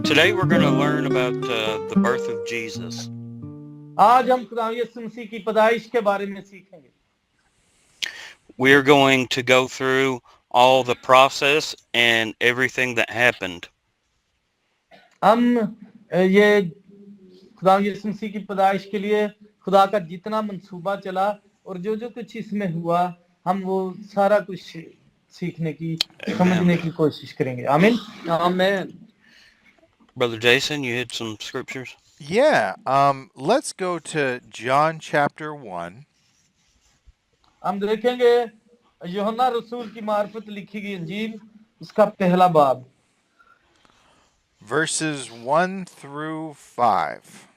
Today we're going to learn about the birth of Jesus. आज हम खुदा यीशु मसीह की पैदाइश के बारे में सीखेंगे. We're going to go through all the process and everything that happened. हम ये खुदा यीशु मसीह की पैदाइश के लिए खुदा का जितना मंसूबा चला और जो जो कुछ इसमें हुआ हम वो सारा कुछ सीखने की समझने की कोशिश करेंगे. आमीन. Amen. Brother Jason, you had some scriptures? Yeah. Let's go to John chapter 1. हम देखेंगे यूहन्ना रसूल की मार्फत लिखी गई इंजील उसका पहला बाब Verses 1 through 5.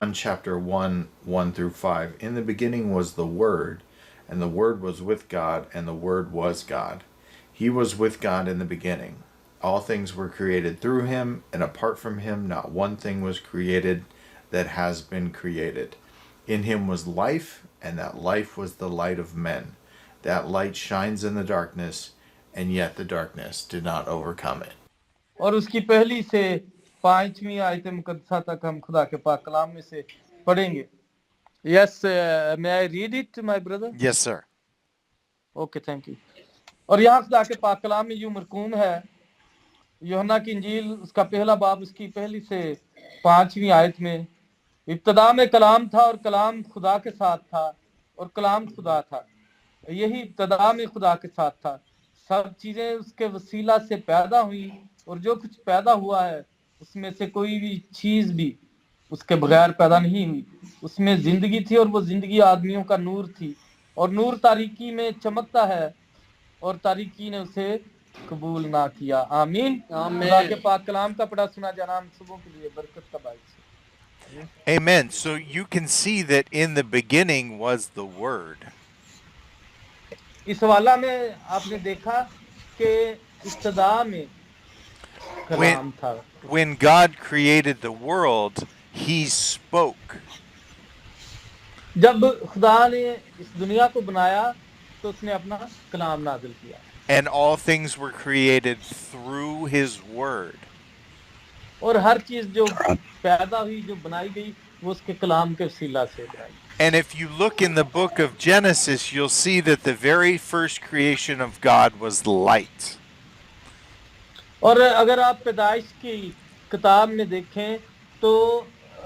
John chapter 1, 1 through 5. In the beginning was the Word, and the Word was with God, and the Word was God. He was with God in the beginning. All things were created through him, and apart from him not one thing was created that has been created. In him was life, and that life was the light of men. That light shines in the darkness, and yet the darkness did not overcome it. और उसकी पहली से 5वीं आयत मुकद्दसा तक हम खुदा के पाक कलाम में से पढ़ेंगे. Yes, may I read it, my brother? Yes, sir. Okay, thank you. और यहाँ खुदा के पाक कलाम में यूं मरकूम है यूहन्ना की इंजील उसका पहला बाब उसकी पहली से 5वीं आयत में इब्तिदा में कलाम था और कलाम खुदा के साथ था और कलाम खुदा था. यही इब्तिदा में खुदा के साथ था. सब चीजें उसके वसीला से पैदा हुई और जो कुछ पैदा हुआ है उसमें से कोई भी चीज भी उसके बगैर पैदा नहीं हुई. उसमें जिंदगी थी और वो जिंदगी आदमियों का नूर थी और नूर तारीकी में चमकता है और तारीकी ने उसे कबूल ना किया. आमीन. खुदा के पाक कलाम का पढ़ा सुना जाना हम सबों के लिए बरकत का बाइस है. Amen. So you can see that in the beginning was the Word. इस हवाला में आपने देखा कि इब्तिदा में कलाम था. When God created the world, he spoke. जब खुदा ने इस दुनिया को बनाया तो उसने अपना कलाम नाज़िल किया. And all things were created through his word. और हर चीज जो पैदा हुई जो बनाई गई वो उसके कलाम के वसीला से बनाई. And if you look in the book of Genesis, you'll see that the very first creation of God was light. और अगर आप पैदाइश की किताब में देखें तो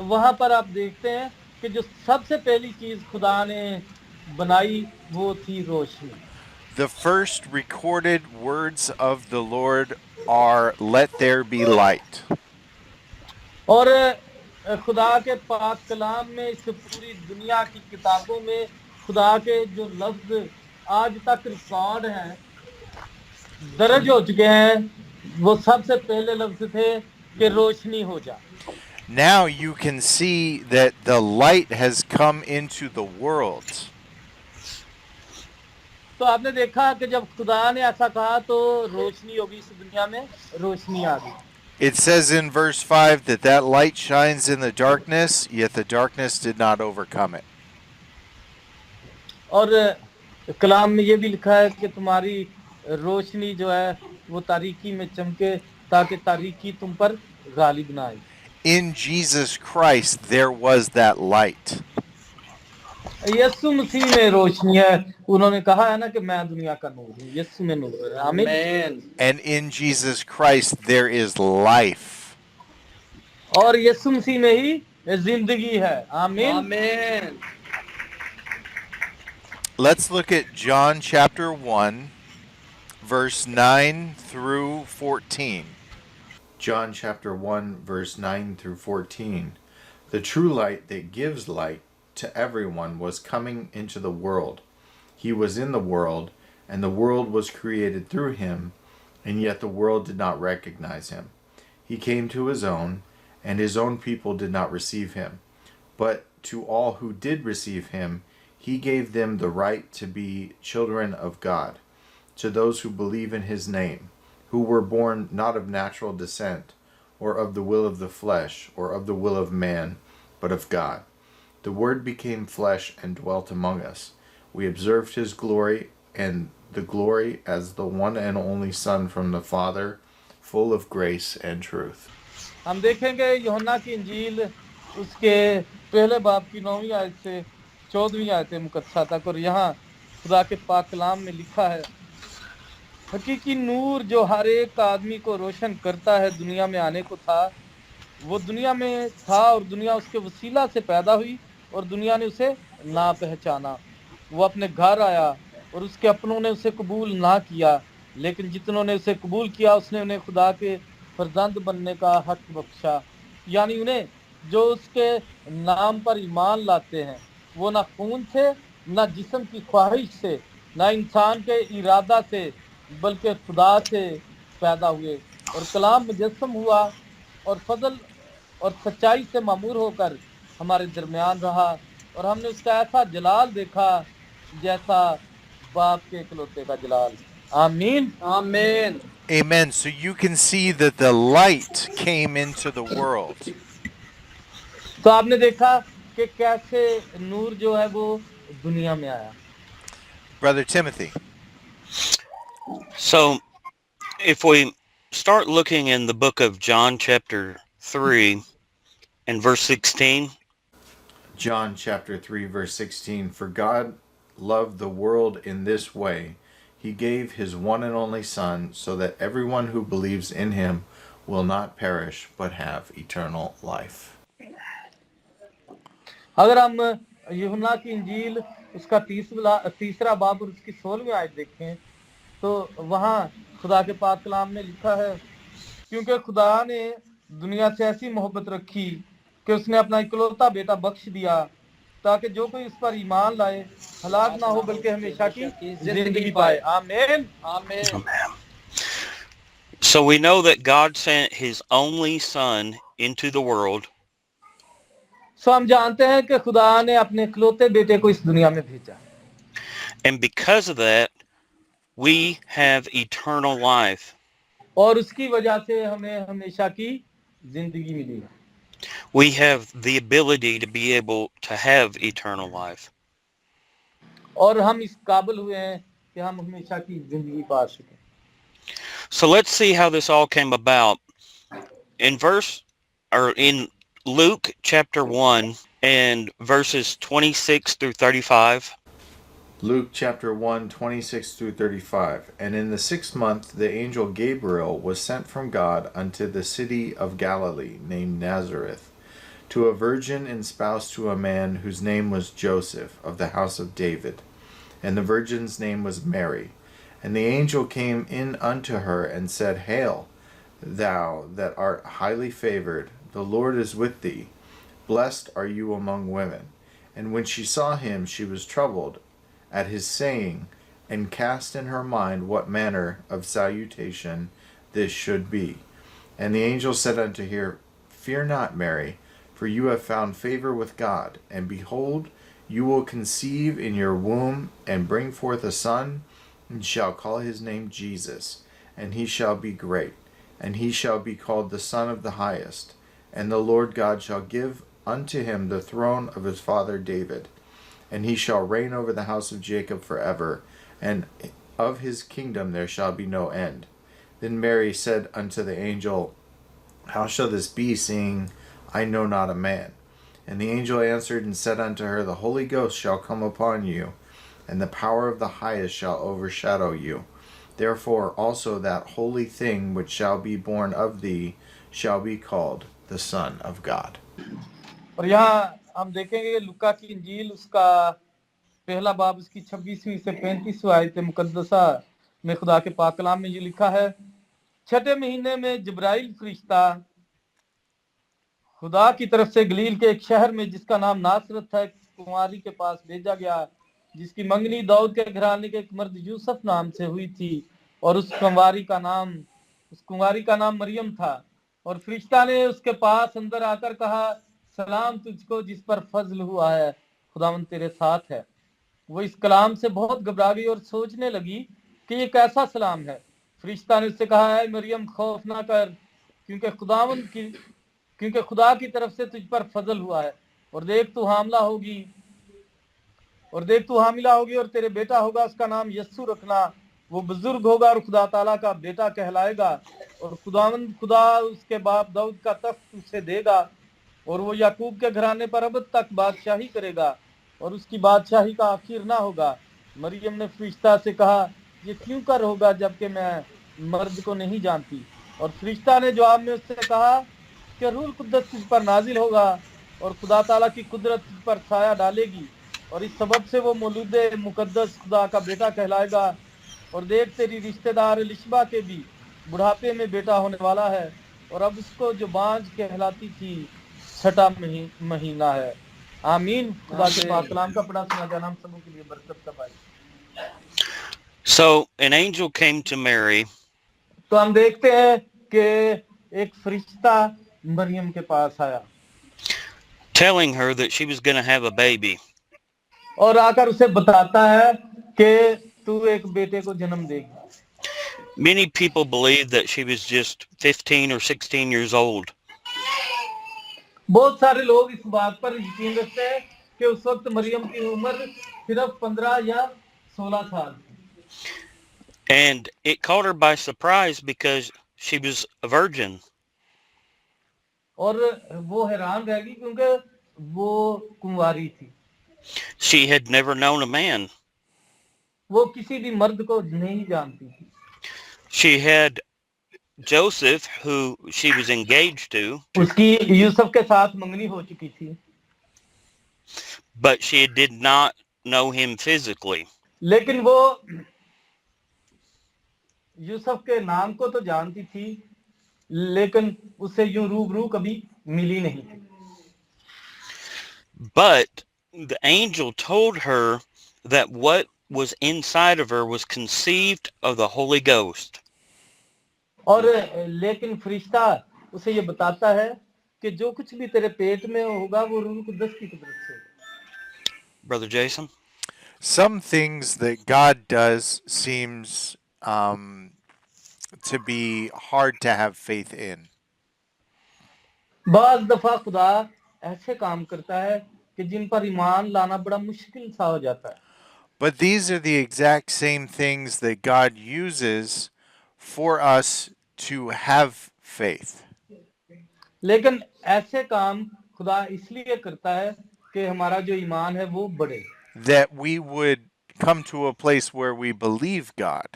वहां पर आप देखते हैं कि जो सबसे पहली चीज खुदा ने बनाई वो थी रोशनी. The first recorded words of the Lord are, "Let there be light." और खुदा के पाक कलाम में इस पूरी दुनिया की किताबों में खुदा के जो लफ्ज आज तक रिकॉर्ड हैं दर्ज हो चुके हैं वो सबसे पहले लफ्ज थे कि रोशनी हो जा. Now you can see that the light has come into the world. तो आपने देखा कि जब खुदा ने ऐसा कहा तो रोशनी होगी इस दुनिया में रोशनी आ गई. It says in verse 5 that that light shines in the darkness, yet the darkness did not overcome it. और कलाम में ये भी लिखा है कि तुम्हारी रोशनी जो है वो तारीकी में चमके ताकि तारीकी तुम पर गालिब ना आए. In Jesus Christ there was that light. यीशु मसीह में रोशनी है. उन्होंने कहा है ना कि मैं दुनिया का नूर हूँ. यीशु में नूर है. आमीन. And in Jesus Christ there is life. और यीशु मसीह में ही जिंदगी है. आमीन. Let's look at John chapter 1 verse 9 through 14. John chapter 1, verse 9 through 14. The true light that gives light to everyone was coming into the world. He was in the world, and the world was created through him, and yet the world did not recognize him. He came to his own, and his own people did not receive him. But to all who did receive him, he gave them the right to be children of God, to those who believe in his name, who were born not of natural descent, or of the will of the flesh, or of the will of man, but of God. The Word became flesh and dwelt among us. We observed his glory, and the glory as the one and only Son from the Father, full of grace and truth. हम देखेंगे यूहन्ना की इंजील उसके पहले बाब की 9वीं आयत से 14वीं आयत मुकद्दसा तक, और यहाँ खुदा के पाक कलाम में लिखा है, हकीकी नूर जो हर एक आदमी को रोशन करता है दुनिया में आने को था, वो दुनिया में था और दुनिया उसके वसीला से पैदा हुई और दुनिया ने उसे ना पहचाना। वो अपने घर आया और उसके अपनों ने उसे कबूल ना किया, लेकिन जितनों ने उसे कबूल किया उसने उन्हें खुदा के फर्जंद बनने का हक बख्शा। यानी उन्हें जो उसके नाम पर ईमान लाते हैं, वो ना खून से, ना जिस्म की ख्वाहिश से, ना इंसान के इरादा से, बल्कि खुदा से पैदा हुए। और कलाम मुजस्सम हुआ और फजल और सच्चाई से मामूर होकर हमारे दरमियान रहा, और हमने उसका ऐसा जलाल देखा जैसा बाप के इकलौते का जलाल। आमीन आमीन। Amen. So you can see that the light came into the world. तो आपने देखा कि कैसे नूर जो है वो दुनिया में आया। Brother Timothy. So if we start looking in the book of John chapter 3 and verse 16, John chapter 3 verse 16, for God loved the world in this way, he gave his one and only son, so that everyone who believes in him will not perish but have eternal life. अगर हम यूहन्ना की इंजील उसका तीसरा बाब और उसकी 16वीं आयत देखें, तो वहां खुदा के पाक कलाम में लिखा है, क्योंकि खुदा ने दुनिया से ऐसी मोहब्बत रखी कि उसने अपना इकलौता बेटा बख्श दिया, ताकि जो कोई उस पर ईमान लाए हलाक ना हो बल्कि हमेशा की जिंदगी पाए। आमीन आमीन। so we know that God sent his only son into the world सो हम जानते हैं कि खुदा ने अपने इकलौते बेटे को इस दुनिया में भेजा, and because of that we have eternal life. और उसकी वजह से हमें हमेशा की जिंदगी मिली। We have the ability to be able to have eternal life. और हम इस काबिल हुए हैं कि हम हमेशा की जिंदगी पा सकें। So let's see how this all came about. In Luke chapter 1 and verses 26 through 35. Luke chapter 1, 26 through 35. And in the 6th month the angel Gabriel was sent from God unto the city of Galilee, named Nazareth, to a virgin espoused to a man whose name was Joseph, of the house of David. And the virgin's name was Mary. And the angel came in unto her and said, Hail, thou that art highly favored, the Lord is with thee. Blessed are you among women. And when she saw him, she was troubled at his saying, and cast in her mind what manner of salutation this should be. And the angel said unto her, Fear not, Mary, for you have found favor with God. And behold, you will conceive in your womb, and bring forth a son, and shall call his name Jesus. And he shall be great, and he shall be called the Son of the Highest. And the Lord God shall give unto him the throne of his father David. And he shall reign over the house of Jacob forever, and of his kingdom there shall be no end. Then Mary said unto the angel, How shall this be, seeing I know not a man? And the angel answered and said unto her, The Holy Ghost shall come upon you, and the power of the highest shall overshadow you. Therefore also that holy thing which shall be born of thee shall be called the Son of God. और यहाँ हम देखेंगे लुका की इंजील उसका पहला बाब उसकी 26वीं से 35वीं आयत मुकद्दसा में खुदा के पाक कलाम में ये लिखा है, 6ठे महीने में जिब्राइल फरिश्ता खुदा की तरफ से गलील के एक शहर में जिसका नाम नासरत था कुंवारी के पास भेजा गया, जिसकी मंगनी दाऊद के घराने के एक मर्द यूसुफ नाम से हुई थी, और उस कुंवारी का नाम मरियम था। और फरिश्ता ने उसके पास अंदर आकर कहा, सलाम तुझको जिस पर फजल हुआ है, खुदावंद तेरे साथ है। वो इस कलाम से बहुत घबरा गई और सोचने लगी कि ये कैसा सलाम है। फरिश्ता ने उससे कहा, है मरियम खौफ ना कर, क्योंकि खुदा की तरफ से तुझ पर फजल हुआ है, और देख तू हामिला होगी और तेरे बेटा होगा, उसका नाम यस्सु रखना, वो बुजुर्ग होगा और खुदा ताला का बेटा कहलाएगा और खुदा उसके बाप दाऊद का तख्त उसे देगा और वो याकूब के घराने पर अब तक बादशाही करेगा और उसकी बादशाही का आखिर ना होगा। मरियम ने फरिश्ता से कहा, ये क्यों कर होगा जबकि मैं मर्द को नहीं जानती। और फरिश्ता ने जवाब में उससे कहा कि रूह कुद्दस तुझ पर नाजिल होगा और खुदा ताला की कुदरत तुझ पर छाया डालेगी और इस सबब से वो मौलूद मुकद्दस खुदा का बेटा कहलाएगा। और देख, तेरी रिश्तेदार एलिशबा के भी बुढ़ापे में बेटा होने वाला है और अब उसको जो बांझ कहलाती थी 6वां महीना है। आमीन। खुदा के पाक कलाम का पढ़ा सुना जाना हम सबों के लिए बरकत का भाई। So an angel came to Mary, तो हम देखते हैं कि एक फरिश्ता मरियम के पास आया telling her that she was going to have a baby. और आकर उसे बताता है कि तू एक बेटे को जन्म देगी। Many people believed that she was just 15 or 16 years old. बहुत सारे लोग इस बात पर यकीन रखते हैं कि उस वक्त मरियम की उम्र सिर्फ 15 या 16 साल थी। And it caught her by surprise because she was a virgin. और वो हैरान रह गई क्योंकि वो कुंवारी थी। She had never known a man. वो किसी भी मर्द को नहीं जानती थी। She had Joseph, who she was engaged to, उसकी यूसुफ के साथ मंगनी हो चुकी थी, but she did not know him physically. लेकिन वो यूसुफ के नाम को तो जानती थी, लेकिन उससे यूं रूबरू कभी मिली नहीं थी। But the angel told her that what was inside of her was conceived of the Holy Ghost. और लेकिन फरिश्ता उसे ये बताता है कि जो कुछ भी तेरे पेट में होगा वो रूह कुद्दस की कुदरत से। Brother Jason? Some things that God does seems to be hard to have faith in. बाज़ दफा खुदा ऐसे काम करता है कि जिन पर ईमान लाना बड़ा मुश्किल सा हो जाता है। But these are the exact same things that God uses for us to have faith. लेकिन ऐसे काम खुदा इसलिए करता है कि हमारा जो ईमान है वो बढ़े, That we would come to a place where we believe God.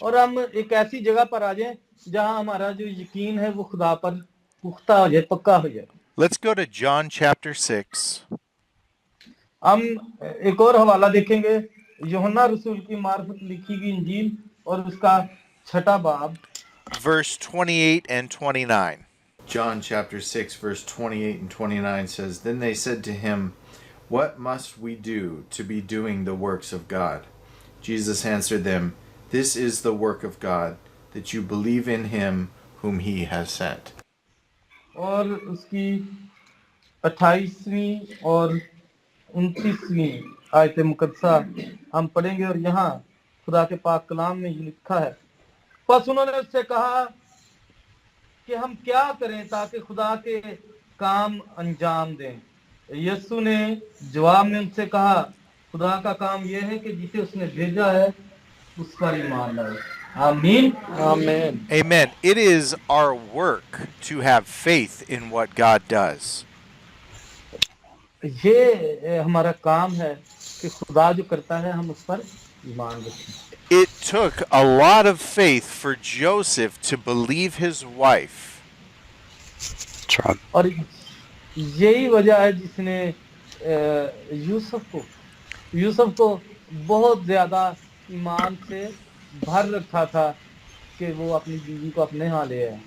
और हम एक ऐसी जगह पर आ जाएं जहां हमारा जो यकीन है वो खुदा पर पुख्ता हो जाए, पक्का हो जाए। Let's go to John chapter 6. हम एक और हवाला देखेंगे, यूहन्ना रसूल की मार्फत लिखी गई इंजील और उसका 6वां बाब, verse 28 and 29. John chapter 6, verse 28 and 29 says, Then they said to him, What must we do to be doing the works of God? Jesus answered them, This is the work of God, that you believe in him whom he has sent. और उसकी 28वीं और 29वीं आयत मुकद्दसा हम पढ़ेंगे और यहाँ खुदा के पाक कलाम में ये लिखा है, बस उन्होंने उससे कहा कि हम क्या करें ताकि खुदा के काम अंजाम दें। यीशु ने जवाब में उनसे कहा, खुदा का काम यह है कि जिसे उसने भेजा है उस पर ईमान लाए। आमीन। आमीन। Amen. It is our work to have faith in what God does. ये हमारा काम है कि खुदा जो करता है हम उस पर ईमान रखें। It took a lot of faith for Joseph to believe his wife. That's right. और यही वजह है जिसने यूसुफ को बहुत ज्यादा ईमान से भर रखा था कि वो अपनी बीवी को अपने यहाँ ले आए।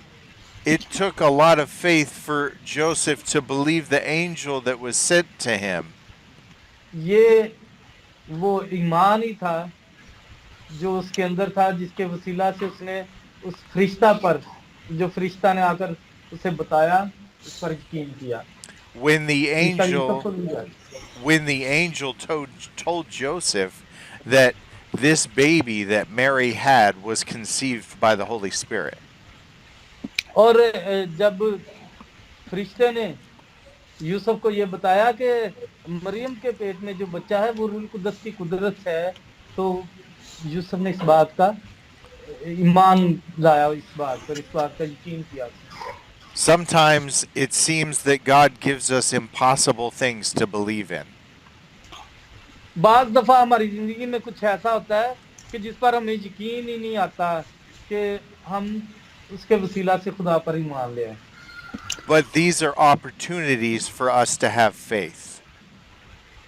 It took a lot of faith for Joseph to believe the angel that was sent to him. ये वो ईमान ही था जो उसके अंदर था, जिसके वसीला से उसने उस फरिश्ता पर, जो फरिश्ता ने आकर उसे बताया, उस पर यकीन किया। When the angel told Joseph that this baby that Mary had was conceived by the Holy Spirit. और जब फरिश्ते ने यूसुफ को ये बताया कि मरियम के पेट में जो बच्चा है वो रूह कुद्दस की कुदरत है, तो यूसुफ ने इस बात का ईमान लाया, इस बात का यकीन किया। Sometimes it seems that God gives us impossible things to believe in. बाज दफा हमारी जिंदगी में कुछ ऐसा होता है कि जिस पर हमें यकीन ही नहीं आता कि हम उसके वसीला से खुदा पर ईमान ले आए। But these are opportunities for us to have faith.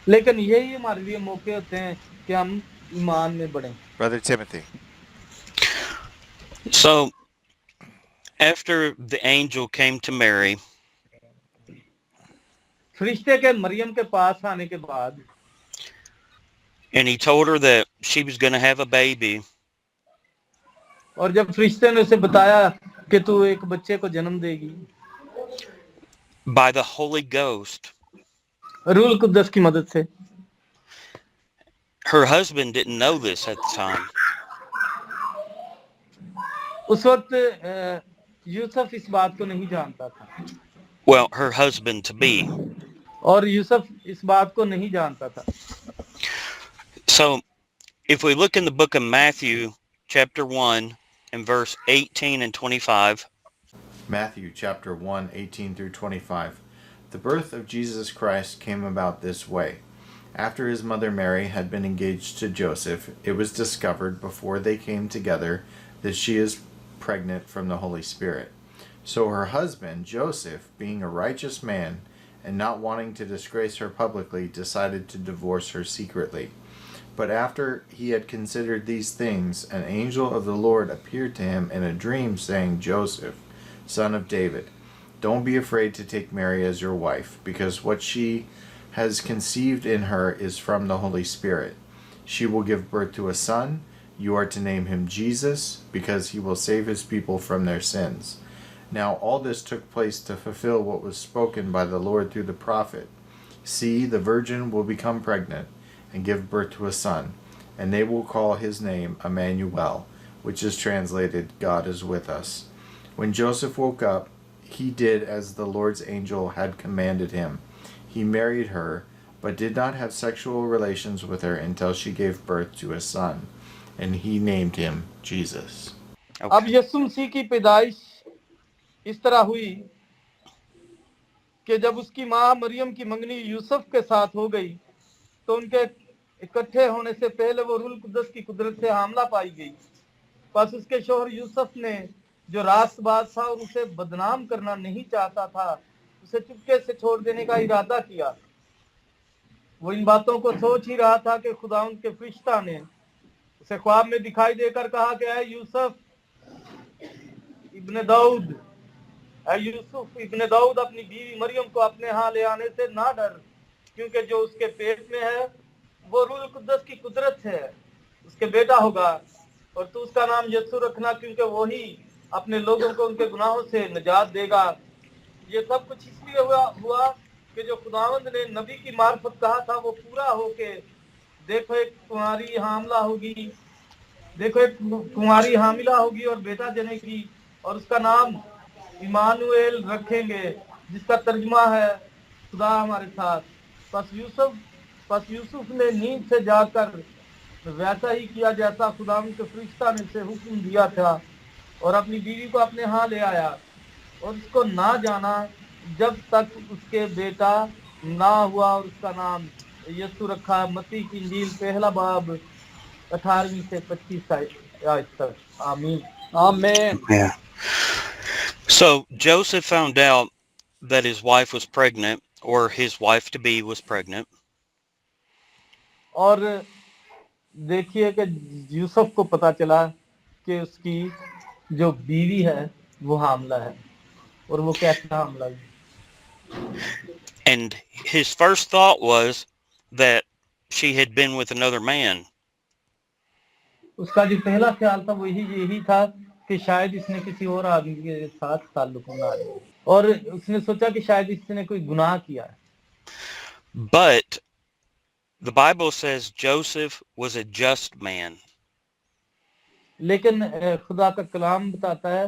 लेकिन यही हमारे लिए मौके होते हैं कि हम ईमान में बढ़ें। Brother Timothy. So after the angel came to Mary, फरिश्ते के मरियम के पास आने के बाद and he told her that she was going to have a baby, और जब फरिश्ते ने उसे बताया कि तू एक बच्चे को जन्म देगी by the Holy Ghost, रूह कुद्दस की मदद से, her husband didn't know this at the time. उस वक्त यूसुफ इस बात को नहीं जानता था, Well, her husband to be. और यूसुफ इस बात को नहीं जानता था। So if we look in the book of Matthew, chapter 1, and verse 18 and 25, Matthew chapter 1, 18 through 25. The birth of Jesus Christ came about this way. After his mother Mary had been engaged to Joseph, it was discovered before they came together that she is pregnant from the Holy Spirit. So her husband, Joseph, being a righteous man and not wanting to disgrace her publicly, decided to divorce her secretly. But after he had considered these things, an angel of the Lord appeared to him in a dream, saying, Joseph, son of David, don't be afraid to take Mary as your wife, because what she has conceived in her is from the Holy Spirit. She will give birth to a son. You are to name him Jesus, because he will save his people from their sins. Now all this took place to fulfill what was spoken by the Lord through the prophet. See, the virgin will become pregnant and give birth to a son, and they will call his name Emmanuel, which is translated, God is with us. When Joseph woke up, he did as the Lord's angel had commanded him. He married her, but did not have sexual relations with her until she gave birth to a son, and he named him Jesus. अब यीशु मसीह की पैदाइश इस तरह हुई कि जब उसकी मां मरियम की मंगनी यूसुफ के साथ हो गई तो उनके इकट्ठे होने से पहले वो रूह कुद्दस की कुदरत से हामला पाई गई। बस उसके शौहर यूसुफ ने जो रास्तबाज था और उसे बदनाम करना नहीं चाहता था, उसे चुपके से छोड़ देने का इरादा किया। वो इन बातों को सोच ही रहा था कि खुदा के फरिश्ता ने उसे ख्वाब में दिखाई देकर कहा कि ऐ यूसुफ इब्ने दाऊद, ऐ यूसुफ इब्ने दाऊद, अपनी बीवी मरियम को अपने यहाँ ले आने से ना डर, क्योंकि जो उसके पेट में है वो रूह कुद्दस की कुदरत है, उसके बेटा होगा, और तू उसका नाम यीशु रखना, क्योंकि वही अपने लोगों को उनके गुनाहों से निजात देगा। ये सब कुछ इसलिए हुआ कि जो खुदावंद ने नबी की मार्फत कहा था वो पूरा होके, देखो एक कुंवारी हामिला होगी, देखो एक कुंवारी हामिला होगी और बेटा जनेगी और उसका नाम इमानुएल रखेंगे, जिसका तर्जुमा है खुदा हमारे साथ। बस यूसुफ ने नींद से जाकर वैसा ही किया जैसा खुदा के फरिश्ता ने उसे हुक्म दिया था, और अपनी बीवी को अपने यहाँ ले आया और उसको ना जाना जब तक उसके बेटा ना हुआ, और उसका नाम यीशु रखा। मत्ती की इंजील पहला बाब 18वीं से 25 आयत तक। आमीन। Amen. yeah. So Joseph found out that his wife was pregnant, or his wife to be was pregnant. और देखिए कि यूसुफ को पता चला कि उसकी जो बीवी है वो हामला है, और वो कैसे हामला है। And his first thought was that she had been with another man. उसका जो पहला ख्याल था वो यही था कि शायद इसने किसी और आदमी के साथ ताल्लुक बना लिया, और उसने सोचा कि शायद इसने कोई गुनाह किया है। But the Bible says Joseph was a just man. लेकिन खुदा का कलाम बताता है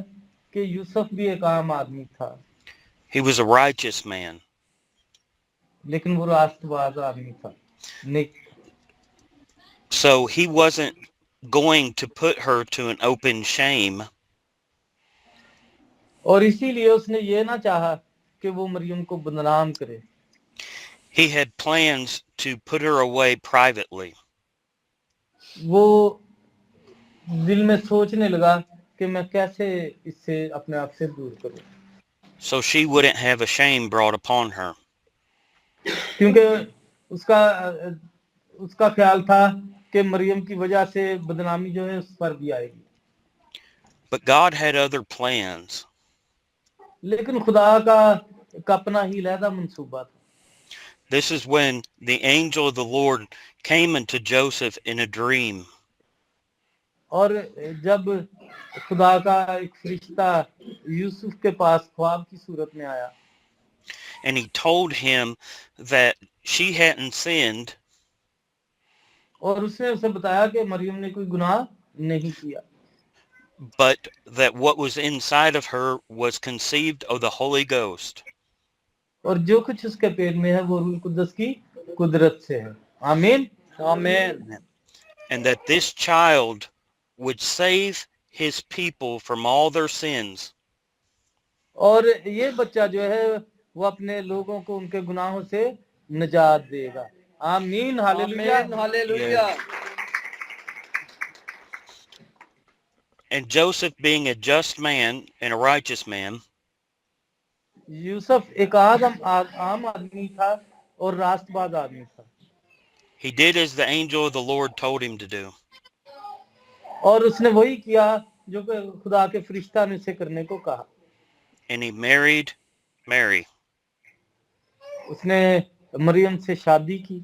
कि यूसुफ भी एक आम आदमी था, He was a righteous man. लेकिन वो रास्तबाज आदमी था, नेक। So he wasn't going to put her to an open shame. और इसीलिए उसने ये ना चाहा कि वो मरियम को बदनाम करे. He had plans to put her away privately. वो दिल में सोचने लगा कि मैं कैसे इससे अपने आप से दूर करूं, so she wouldn't have a shame brought upon her. क्योंकि उसका ख्याल था कि मरियम की वजह से बदनामी जो है उस पर भी आएगी. But God had other plans. लेकिन खुदा का अपना ही लहदा मंसूबा था. This is when the angel of the Lord came unto Joseph in a dream. और जब खुदा का एक फरिश्ता यूसुफ के पास ख्वाब की सूरत में आया, And he told him that she hadn't sinned, और उसने उसे बताया कि मरियम ने कोई गुनाह नहीं किया, but that what was inside of her was conceived of the Holy Ghost. और जो कुछ उसके पेट में है वो रूह कुद्दस की कुदरत से है. आमीन. Amen. And that this child would save his people from all their sins. और ये बच्चा जो है वो अपने लोगों को उनके गुनाहों से निजात देगा. आमीन. Hallelujah. Amen. Hallelujah. And Joseph, being a just man and a righteous man, Yusuf एक आम आदमी था और रास्तबाज आदमी था, he did as the angel of the Lord told him to do. और उसने वही किया जो खुदा के फरिश्ता ने उसे करने को कहा. And he married Mary. उसने मरियम से शादी की.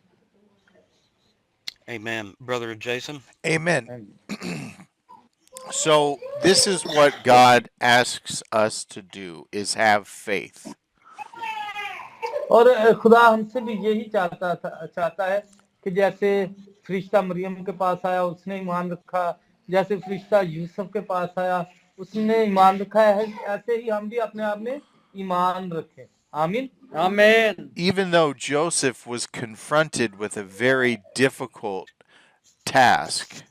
Amen. Brother Jason? Amen. So this is what God asks us to do, is have faith. और खुदा हमसे भी यही चाहता है कि जैसे फरिश्ता मरियम के पास आया उसने ईमान रखा, जैसे फरिश्ता यूसुफ के पास आया उसने ईमान रखा है, ऐसे ही हम भी अपने आप में ईमान रखें. आमीन. Amen. Even though Joseph was confronted with a very difficult task,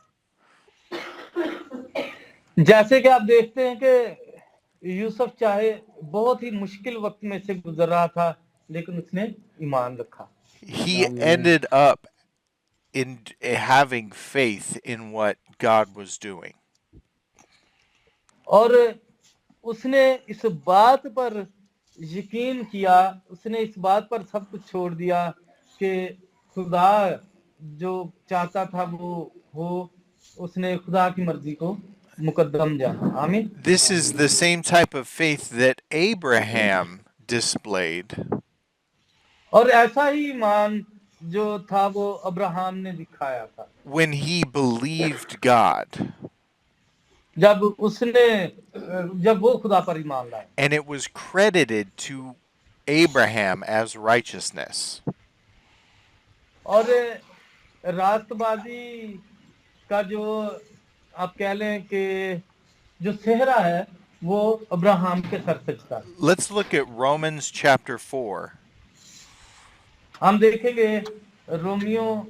जैसे कि आप देखते हैं कि यूसुफ चाहे बहुत ही मुश्किल वक्त में से गुजर रहा था, लेकिन उसने ईमान रखा. he ended up in having faith in what God was doing. और उसने इस बात पर यकीन किया, उसने इस बात पर सब कुछ छोड़ दिया कि खुदा जो चाहता था वो हो, उसने खुदा की मर्जी को मुकद्दम जाना. आमीन. This is the same type of faith that Abraham displayed और ऐसा ही ईमान जो था वो अब्राहम ने दिखाया था when he believed God, जब वो खुदा पर ईमान लाया, and it was credited to Abraham as righteousness. और रास्तबाजी का जो आप कह लें कि जो सेहरा है वो अब्राहम के सर पे था. Let's look at Romans chapter 4. हम देखेंगे रोमियो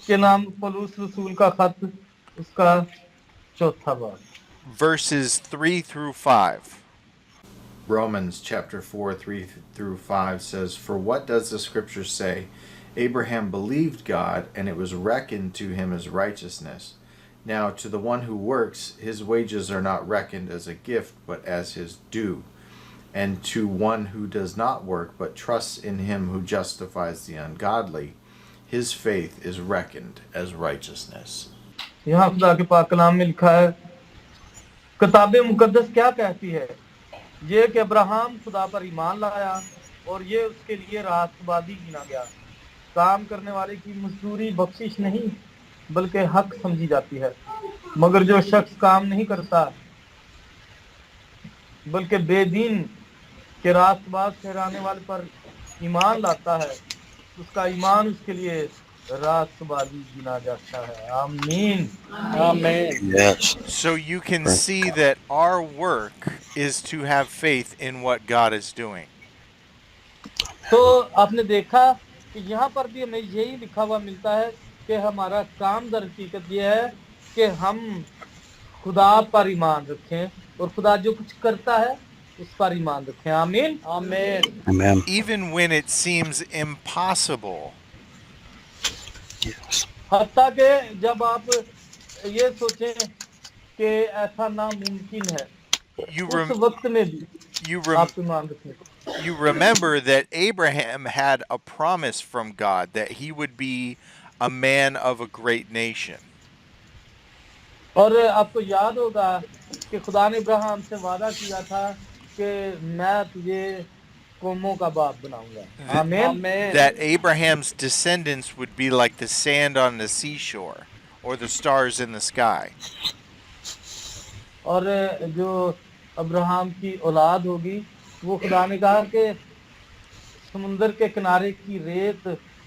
के नाम पौलुस रसूल का खत उसका 4 बाब, Verses 3 through 5. Romans chapter 4, 3 through 5 says, "For what does the scripture say? Abraham believed God, and it was reckoned to him as righteousness. Now to the one who works, his wages are not reckoned as a gift, but as his due. And to one who does not work, but trusts in him who justifies the ungodly, his faith is reckoned as righteousness." यहाँ खुदा के पाक कलाम में लिखा है, किताब मुकद्दस क्या कहती है, ये कि अब्राहम खुदा पर ईमान लाया और ये उसके लिए रास्तबाजी गिना गया. काम करने वाले की मजदूरी बख्शिश नहीं बल्कि हक समझी जाती है, मगर जो शख्स काम नहीं करता बल्कि बेदीन के रास्तबाज ठहराने वाले पर ईमान लाता है, उसका ईमान उसके लिए रास्तबाजी गिना जाता है. आमीन. Amen. Yes. So you can see that our work is to have faith in what God is doing. तो आपने देखा कि यहाँ पर भी हमें यही लिखा हुआ मिलता है कि हमारा काम दर हकीकत ये है कि हम खुदा पर ईमान रखें और खुदा जो कुछ करता है उस पर ईमान रखें. आमीन. Amen. Amen. Even when it seems impossible. Yes. हत्ता के जब आप ये सोचें कि ऐसा नामुमकिन है, You उस rem- वक्त में भी you rem- आप ईमान रखें. you remember that Abraham had a promise from God that he would be a man of a great nation. और आपको याद होगा कि खुदा ने इब्राहिम से वादा किया था कि मैं तुझे कौमों का बाप बनाऊंगा. आमीन. Amen. That Abraham's descendants would be like the sand on the seashore or the stars in the sky. और जो अब्राहम की औलाद होगी वो खुदा ने कहा कि समुंदर के किनारे की रेत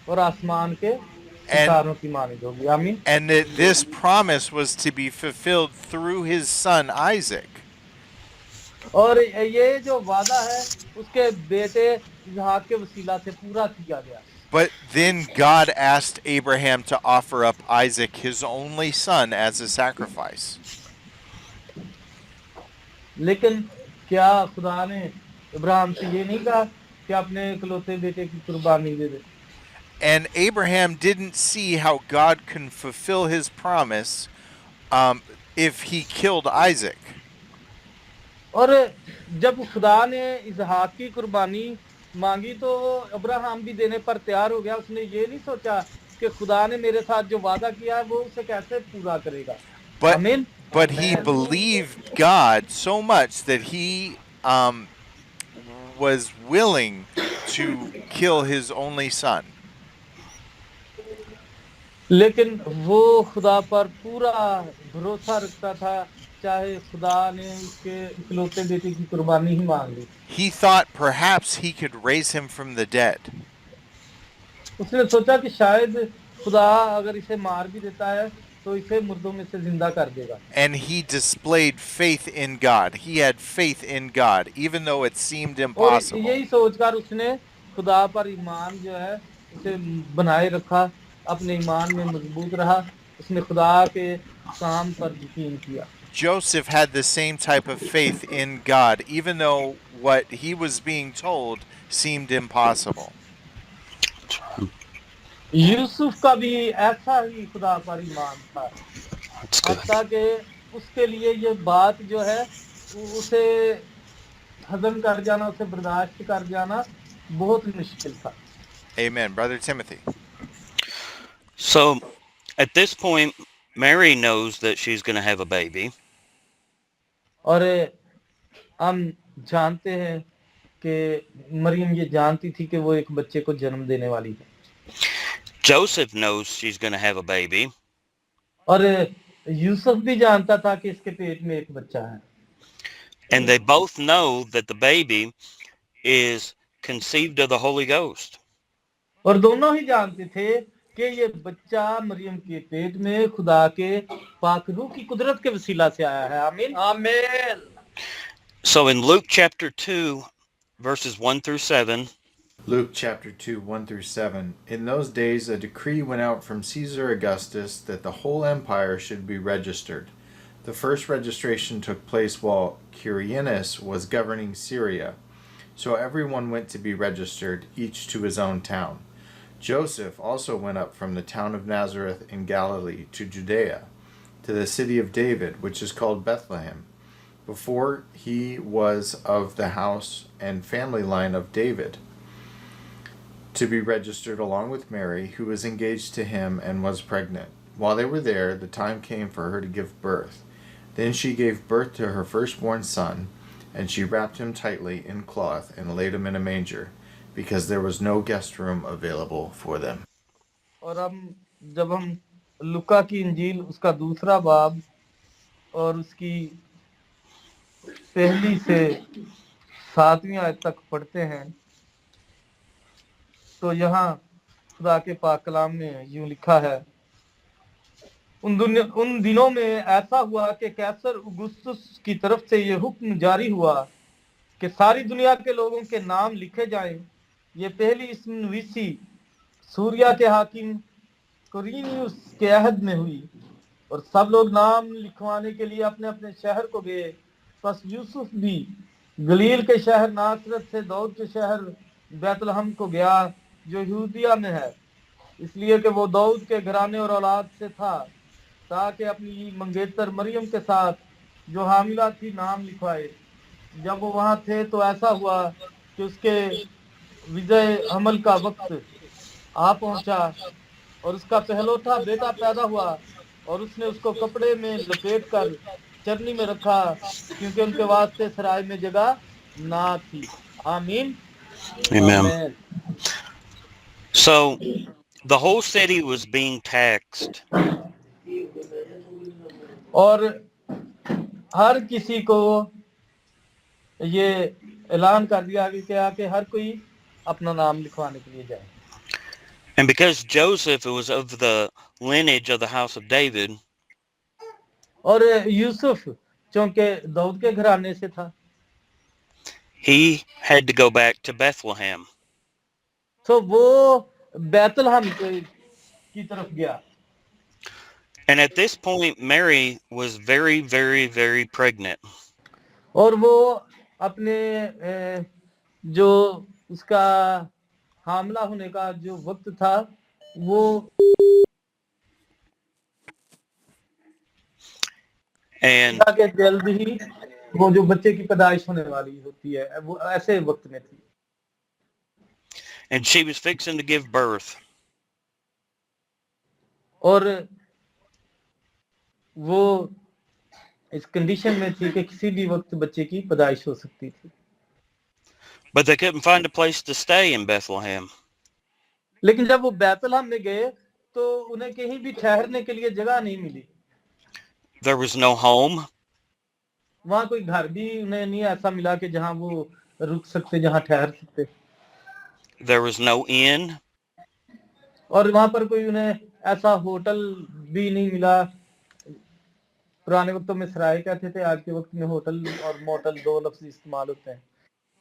और आसमान के सितारों की मानिंद होगी. आमीन. And that this promise was to be fulfilled through his son Isaac. और ये जो वादा है उसके बेटे इसहाक के वसीला से पूरा किया गया. But then God asked Abraham to offer up Isaac, his only son, as a sacrifice. लेकिन क्या खुदा ने इब्राहिम से ये नहीं कहा कि अपने इकलौते बेटे की कुर्बानी दे दे? And Abraham didn't see how God can fulfill his promise if he killed Isaac. और जब खुदा ने इसहाक की कुर्बानी मांगी तो अब्राहम भी देने पर तैयार हो गया. उसने ये नहीं सोचा कि खुदा ने मेरे साथ जो वादा किया है वो उसे कैसे पूरा करेगा. आमीन. But he believed God so much that he was willing to kill his only son. लेकिन वो खुदा पर पूरा भरोसा रखता था चाहे खुदा ने उसके इकलौते बेटे की कुर्बानी ही मांग ली. He thought perhaps he could raise him from the dead. उसने सोचा कि शायद खुदा अगर इसे मार भी देता है तो इसे मुर्दों में से जिंदा कर देगा. And he displayed faith in God. He had faith in God, even though it seemed और impossible. यही सोचकर उसने खुदा पर ईमान जो है उसे बनाए रखा, अपने ईमान में मजबूत रहा. उसने खुदा के काम पर यकीन किया. Joseph had the same type of faith in God, even though what he was being told seemed impossible. Yusuf का भी ऐसा ही खुदा पर ईमान था. That's good. हत्ता कि उसके लिए ये बात जो है उसे हजम कर जाना, उसे बर्दाश्त कर जाना बहुत मुश्किल था. Amen. Brother Timothy. So at this point, Mary knows that she's going to have a baby. और हम जानते हैं कि मरियम ये जानती थी कि वो एक बच्चे को जन्म देने वाली है. Joseph knows she's going to have a baby. और यूसुफ भी जानता था कि इसके पेट में एक बच्चा है. And they both know that the baby is conceived of the Holy Ghost. और दोनों ही जानते थे कि ये बच्चा मरियम के पेट में खुदा के पाक रूह की कुदरत के वसीला से आया है. आमीन. Amen. So in Luke chapter 2, verses 1 through 7, Luke chapter 2, 1 through 7. In those days a decree went out from Caesar Augustus that the whole empire should be registered. The first registration took place while Quirinius was governing Syria. So everyone went to be registered, each to his own town. Joseph also went up from the town of Nazareth in Galilee to Judea, to the city of David, which is called Bethlehem, before he was of the house and family line of David, to be registered along with Mary, who was engaged to him and was pregnant. While they were there, the time came for her to give birth. Then she gave birth to her firstborn son, and she wrapped him tightly in cloth and laid him in a manger, because there was no guest room available for them. और जब हम लुका की इंजील उसका दूसरा बाब और उसकी पहली से 7वीं आयत तक पढ़ते हैं तो यहाँ खुदा के पाक कलाम में यूं लिखा है. उन दिनों में ऐसा हुआ कि कैसर औगुस्तुस की तरफ से ये हुक्म जारी हुआ कि सारी दुनिया के लोगों के नाम लिखे जाएं. ये पहली इस नवीसी सूरिया के हाकिम क्विरिनियुस के अहद में हुई. और सब लोग नाम लिखवाने के लिए अपने अपने शहर को गए। बस यूसुफ भी गलील के शहर नासरत से दाऊद के शहर बैतलहम को गया जो यहूदिया में है, इसलिए कि वो दाऊद के घराने और औलाद से था, ताकि अपनी मंगेतर मरियम के साथ जो हामिला थी नाम लिखवाए। जब वो वहां थे तो ऐसा हुआ कि उसके विजय हमल का वक्त आ पहुंचा और उसका पहलौठा बेटा पैदा हुआ और उसने उसको कपड़े में लपेट कर चरनी में रखा, क्योंकि उनके वास्ते सराय में जगह ना थी। आमीन। Amen. Amen. So the whole city was being taxed. और हर किसी को ये ऐलान कर दिया गया कि हर कोई अपना नाम लिखवाने के लिए जाए। And because Joseph was of the lineage of the house of David, और यूसुफ चूंकि दाऊद के घराने से था, he had to go back to Bethlehem. तो वो बैतलहम की तरफ गया। And at this point, Mary was very, very, very pregnant. और वो अपने जो उसका हामला होने का जो वक्त था वो And के जल्द ही वो जो बच्चे की पैदाइश होने वाली होती है वो ऐसे वक्त में थी। she was fixing to give birth. और वो इस कंडीशन में थी कि किसी भी वक्त बच्चे की पैदाइश हो सकती थी। But they couldn't find a place to stay in Bethlehem. लेकिन जब वो बैतलहम में गए तो उन्हें कहीं भी ठहरने के लिए जगह नहीं मिली। There was no home. वहां कोई घर भी उन्हें नहीं ऐसा मिला कि जहां वो रुक सकते, जहां ठहर सकते। There was no inn. और वहां पर कोई उन्हें ऐसा होटल भी नहीं मिला। पुराने वक्तों में सराय कहते थे, आज के वक्त में होटल और मोटल दो लफ्ज इस्तेमाल होते हैं।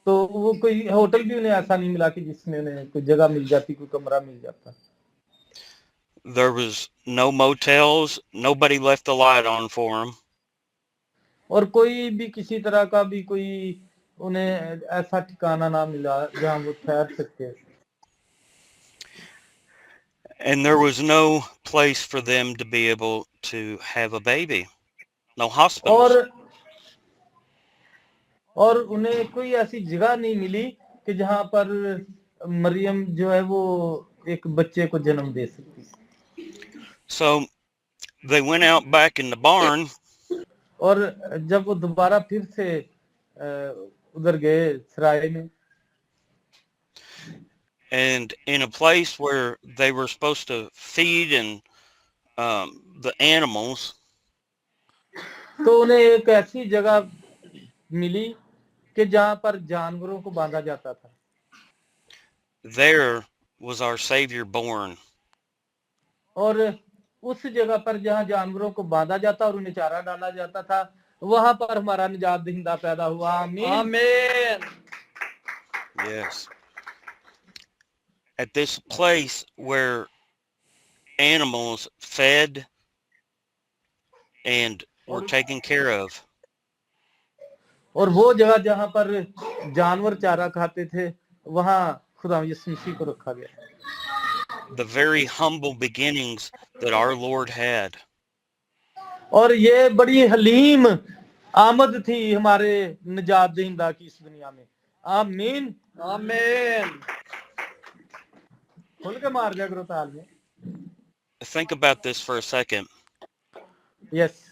तो वो कोई होटल भी उन्हें ऐसा नहीं मिला कि जिसमें उन्हें कोई जगह मिल जाती, कोई कमरा मिल जाता। There was no motels. Nobody left the light on for them. और कोई भी किसी तरह का भी कोई उन्हें ऐसा ठिकाना ना मिला जहां वो ठहर सकते। And there was no place for them to be able to have a baby. No hospitals. और उन्हें कोई ऐसी जगह नहीं मिली कि जहां पर मरियम जो है वो एक बच्चे को जन्म दे सकती। So they went out back in the barn. और जब वो दोबारा फिर से उधर गए सराय में, And in a place where they were supposed to feed and the animals, तो उन्हें एक ऐसी जगह मिली कि जहां पर जानवरों को बांधा जाता था। there was our Savior born. और उस जगह पर जहां जानवरों को बांधा जाता और उन्हें चारा डाला जाता था, वहां पर हमारा निजात दहिंदा पैदा हुआ। आमीन। Amen. Yes. At this place where animals fed and were taken care of. और वो जगह जहां पर जानवर चारा खाते थे, वहां खुदा यीशु मसीह को रखा गया। The very humble beginnings that our Lord had. और ये बड़ी हलीम आमद थी हमारे निजात दहिंदा की इस दुनिया में। आमीन। Amen. खोल के मार दिया करो ताल में। Think about this for a second. Yes.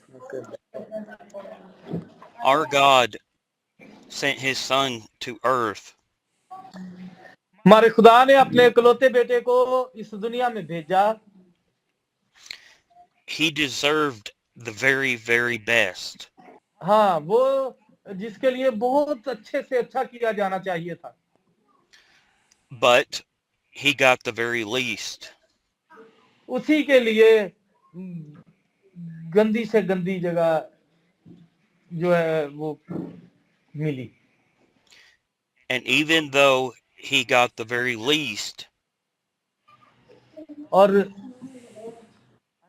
Our God sent his son to earth. हमारे खुदा ने अपने इकलौते बेटे को इस दुनिया में भेजा। He deserved the very, very best. हाँ, वो जिसके लिए बहुत अच्छे से अच्छा किया जाना चाहिए था। But he got the very least. उसी के लिए गंदी से गंदी जगह जो है वो मिली। And even though he got the very least, और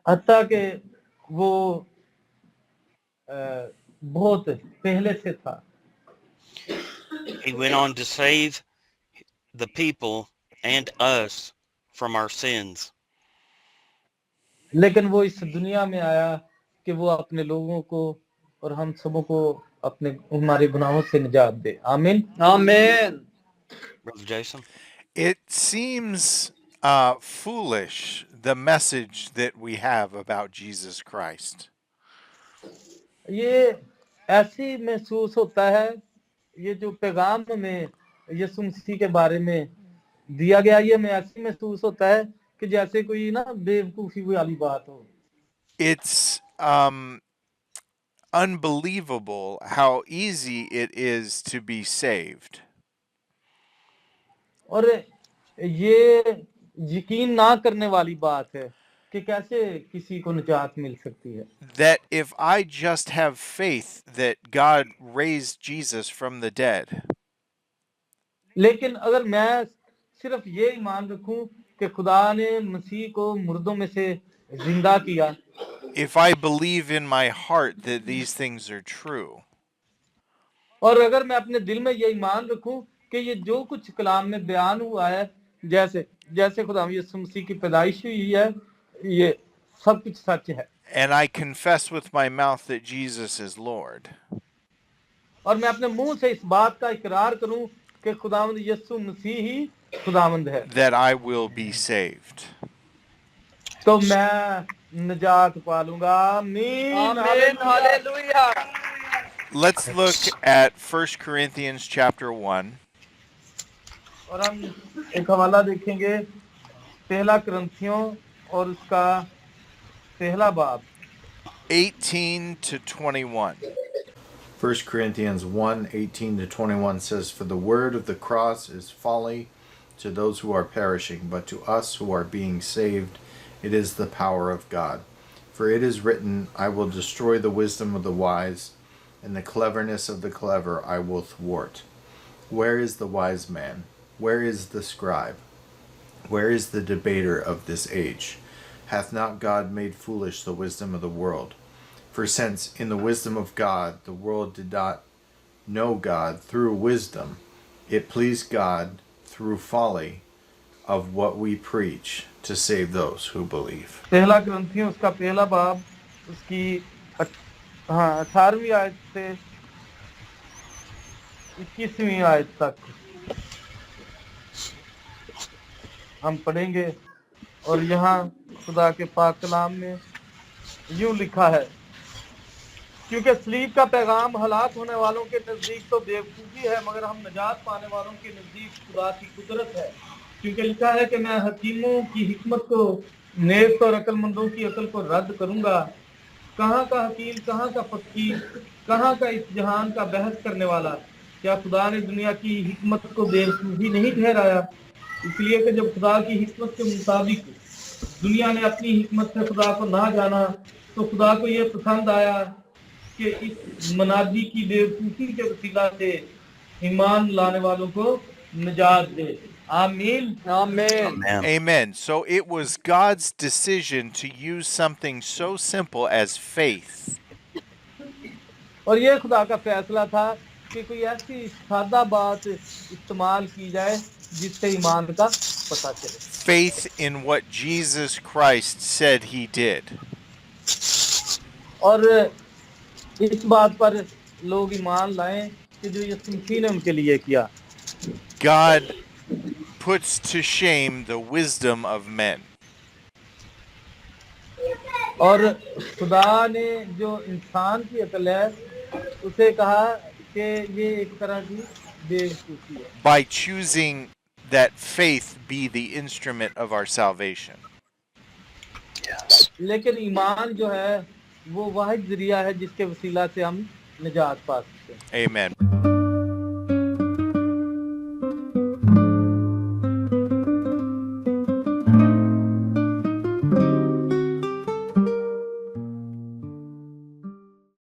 हत्ता के वो बहुत पहले से था। He went on to save the people and us from our sins. लेकिन वो इस दुनिया में आया कि वो अपने लोगों को और हम सबों को अपने हमारे गुनाहों से निजात दे। आमीन। Amen. Brother Jason? It seems foolish, the message that we have about Jesus Christ. ये ऐसी महसूस होता है, ये जो पैगाम में यीशु मसीह के बारे में दिया गया, ये में ऐसी महसूस होता है कि जैसे कोई ना बेवकूफी वाली बात हो। It's unbelievable how easy it is to be saved. और ये यकीन ना करने वाली बात है कि कैसे किसी को निजात मिल सकती है। That if I just have faith that God raised Jesus from the dead, लेकिन अगर मैं सिर्फ ये ईमान रखूं कि खुदा ने मसीह को मुर्दों में से जिंदा किया, if I believe in my heart that these things are true, और अगर मैं अपने दिल में ये ईमान रखूं कि ये जो कुछ कलाम में बयान हुआ है, जैसे खुदा यीशु मसीह की पैदाइश हुई है, ये सब कुछ सच है, and I confess with my mouth that Jesus is Lord, और मैं अपने मुंह से इस बात का इकरार करूं कि खुदावंद यीशु मसीह ही खुदावंद है, that I will be saved. तो मैं निजात पालूंगा। आमीन। Amen. Hallelujah. Let's look at 1 Corinthians chapter 1. और हम एक हवाला देखेंगे पहला कुरिन्थियों और उसका पहला बाब 18 to 21. 1 Corinthians 1:18 to 21 says, "For the word of the cross is folly to those who are perishing, but to us who are being saved, it is the power of God. For it is written, I will destroy the wisdom of the wise, and the cleverness of the clever I will thwart. Where is the wise man? Where is the scribe? Where is the debater of this age? Hath not God made foolish the wisdom of the world? For since in the wisdom of God the world did not know God through wisdom, it pleased God through folly of what we preach to save those who believe." पहला कुरिन्थियों उसका पहला बाब उसकी 18वीं आयत से 21वीं आयत तक हम पढ़ेंगे। और यहाँ खुदा के पाक कलाम में यूं लिखा है, क्योंकि सलीब का पैगाम हलाक होने वालों के नजदीक तो बेवकूफी है, मगर हम निजात पाने वालों के नजदीक खुदा की कुदरत है। क्योंकि लिखा है कि मैं हकीमों की हिकमत को नेक और अक्लमंदों की अकल को रद्द करूंगा। कहाँ का हकीम, कहाँ का फकीर, कहाँ का इस जहान का बहस करने वाला? क्या खुदा ने दुनिया की हिकमत को बेवकूफी नहीं ठहराया? इसलिए कि जब खुदा की हिकमत के मुताबिक दुनिया ने अपनी हिकमत से खुदा को ना जाना, तो खुदा को यह पसंद आया कि इस मनादी की बेवकूफी के वसीला से ईमान लाने वालों को निजात दे। आमीन। Amen. Amen. Amen. So it was God's decision to use something so simple as faith और ये खुदा का फैसला था कि कोई ऐसी सादा बात इस्तेमाल की जाए जिससे ईमान का पता चले। faith in what Jesus Christ said he did. और इस बात पर लोग ईमान लाएं कि जो यीशु मसीह ने उनके लिए किया। God puts to shame the wisdom of men. और खुदा ने जो इंसान की अकल है उसे कहा कि ये एक तरह की बेवकूफी है, By choosing that faith be the instrument of our salvation. लेकिन ईमान जो है वो वाहिद जरिया है जिसके वसीला से हम निजात पा सकते हैं। Amen.